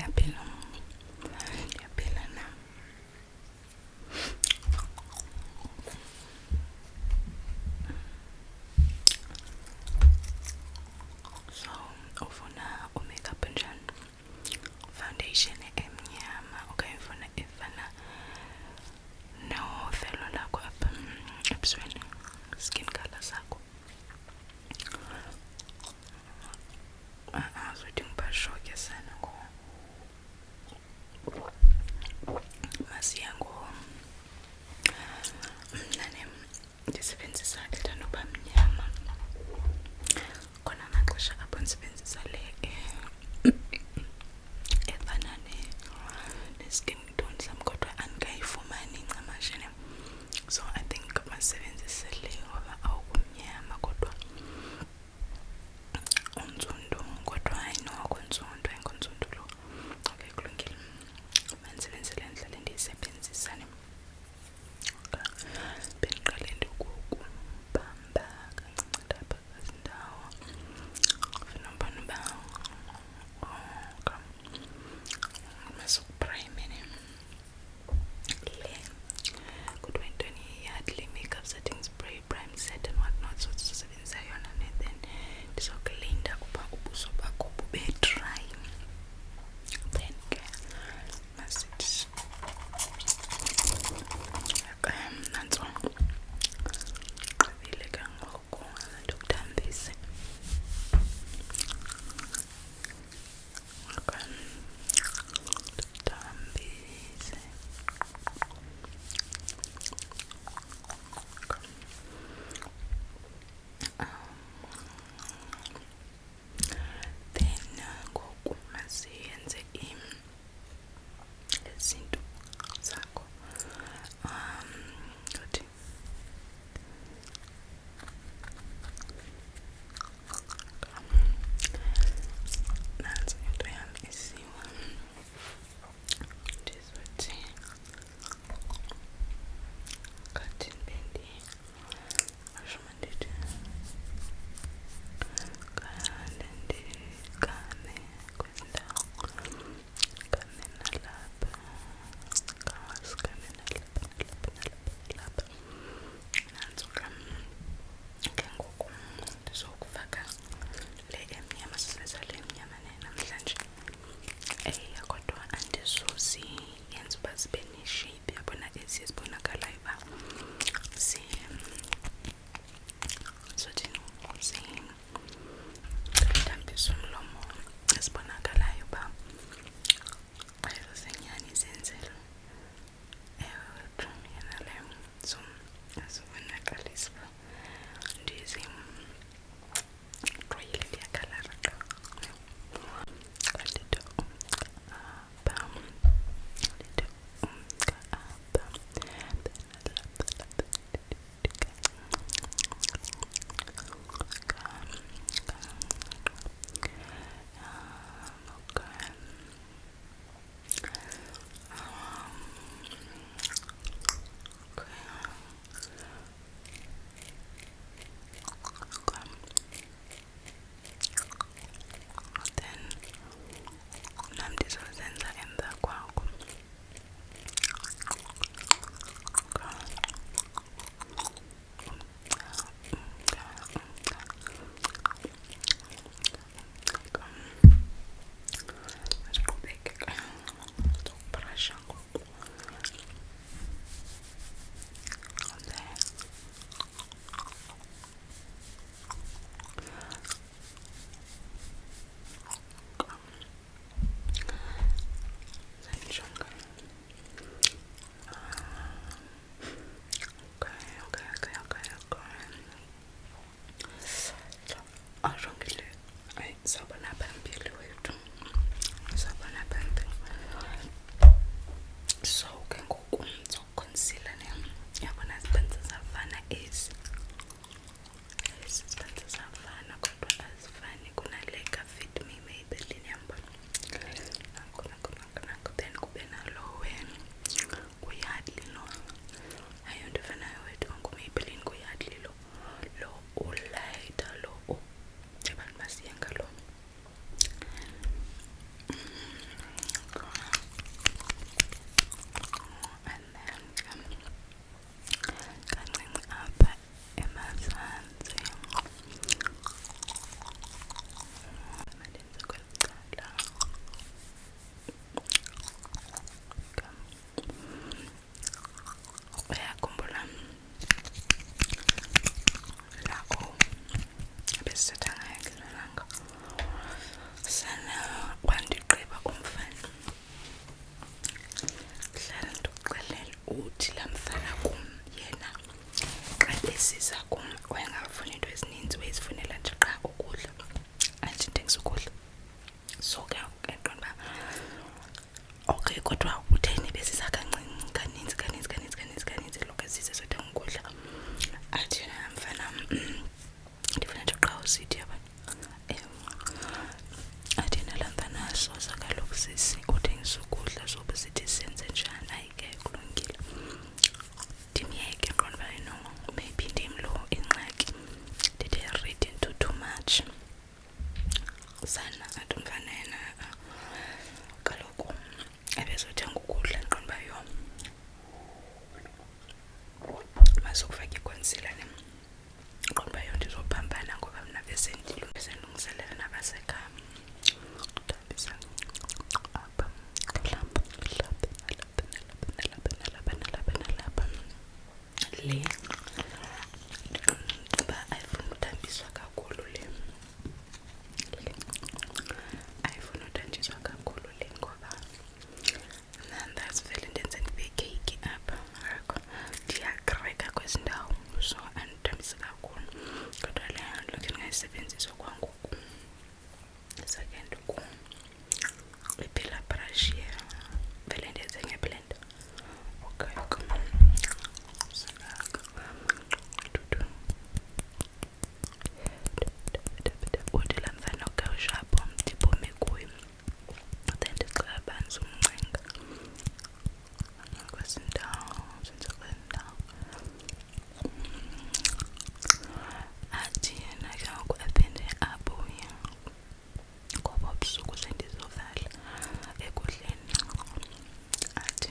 Ndiyaphila. Ndiyaphila na. So, ufuna makeup njani? Foundation emnyama okanye ufuna efana novelo lakho apha ebusweni, skin color sakho? Azodinga uba sure ke sana ngoku. athi la mfana kum yena xa besiza kum wayengafuni into ezininzi, wayezifunela nje qha ukudla, athi ndingisa ukudla. So ke qonda uba okay, kodwa utheni besiza kaninzi lokho esize sothenga ukudla. Athi yena mfana ndifuna nje qha usithi yaba athi yena la mfana soza kaloku sisi uthengisa ukudla sobe sithi senze njani. Hayi ke kulungile ndimyeke qonda uba no maybe ndimlo ingxaki ndide read into too much sana. Athi umfana yena kaloku ebezothenga ukudla qonda uba yo masukufaka ikonsila ne qonda uba yo ndizophambana ngoba mna besendilungiselela nabasekhaya. Ndihambisa apha nalapha le uba ayifuna uthambiswa kakhulu le ayifuna uthanjiswa kakhulu le ngoba ndazivele ndenze ndibe keyiki apha ndiyakreka kwezi ndawo, so andithambisi kakhulu. Kodwa le lokhu ndingayisebenziswa kwangoku second ku iphila brush vele ndenze ngeblender. Okay uthi la mfana ukawushapo ndiphume kuyo then ndicela banzi umncenga kwezi ndawo zenza kwezi ndawo. Athi yena ke ngoku aphinde abuye ngoba busuku sendizovala ekudleni. Athi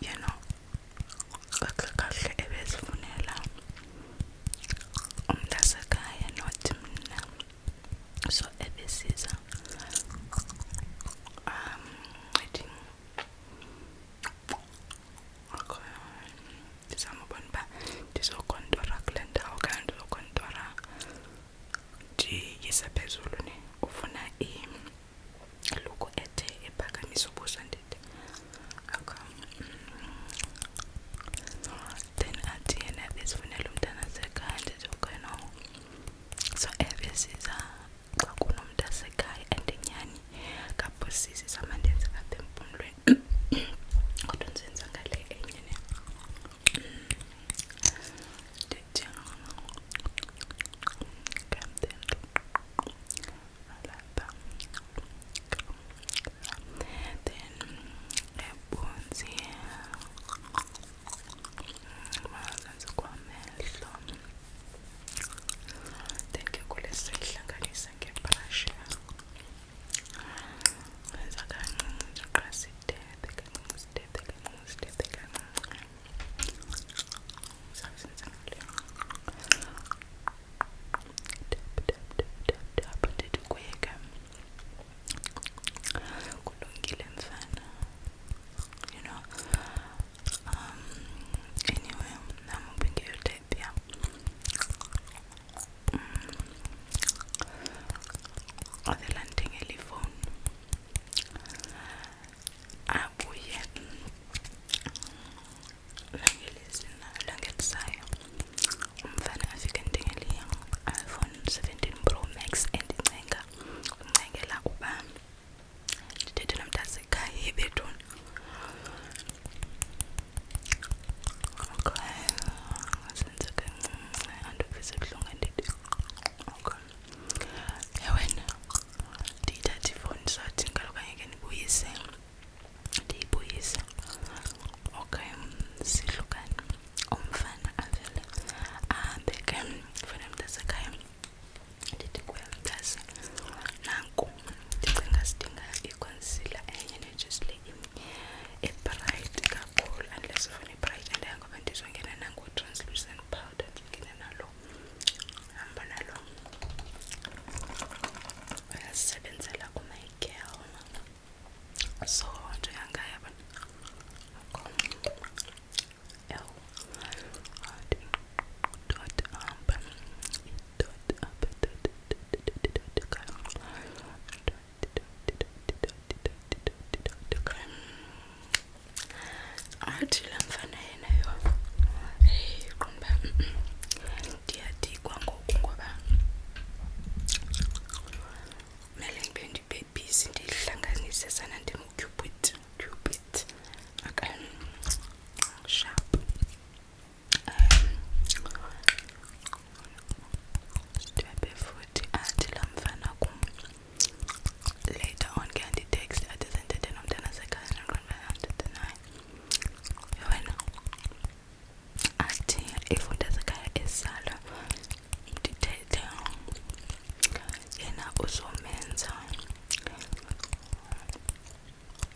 yena kahle ebezifunela umntasekhaya not mna, so ebesiza ndizama ubona uba ndizokontora kule ndawo okanye ndizokontora ndiyise phezulu ne ufuna iluku ethe ephakamisa ubuso ndide. Then athi yena ebezifunela umntanasekhaya ndizokeno, so ebesiza xa kunomntasekhaya endinyani kaphosisi samandenza apha empumlweni kodwa ndizenza ngale enye ne ndithi alapha then ebunzi mazantsi kwamehlo then ke kule siyihlanganisa ngebrush wenza kanje.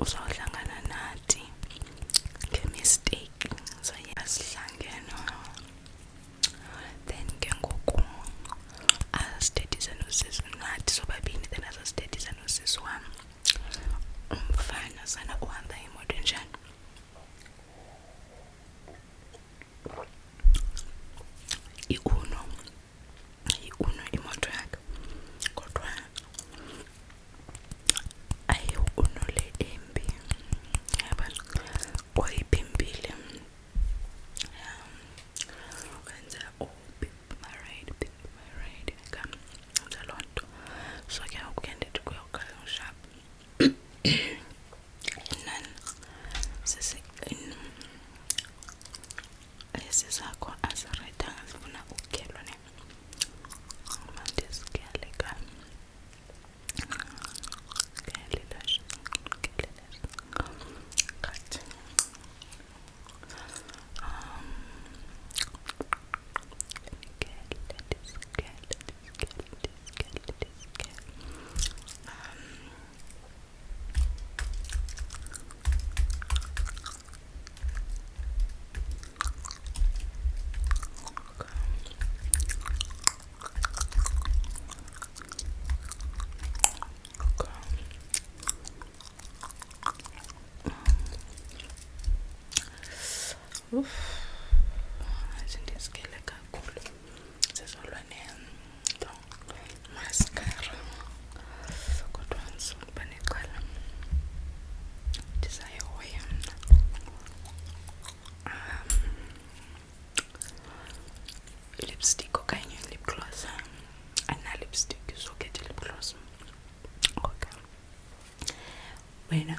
uzawuhlangana nathi ngemistake so yasihlangene then ke ngoku asitethisa nosisi nathi sobabini then asitethisa nosisi wam umfana sana uhamba imoto njani iuno imoto yakhe kodwa ayiuno le embi yaba oyiphimbile wenza my ride kamza loo nto so ke ngoku ke ndithi kuyawukhala ushap nan esi sakho asiredanga sifuna ukukhelwa ne mandisikhele ka azindisikele kakhulu sizolwa nento mascara kodwa ngizokuba neqala ndizayihoya mna lipstick okanye lip gloss ana-lipstick izokhetha lip gloss okay wena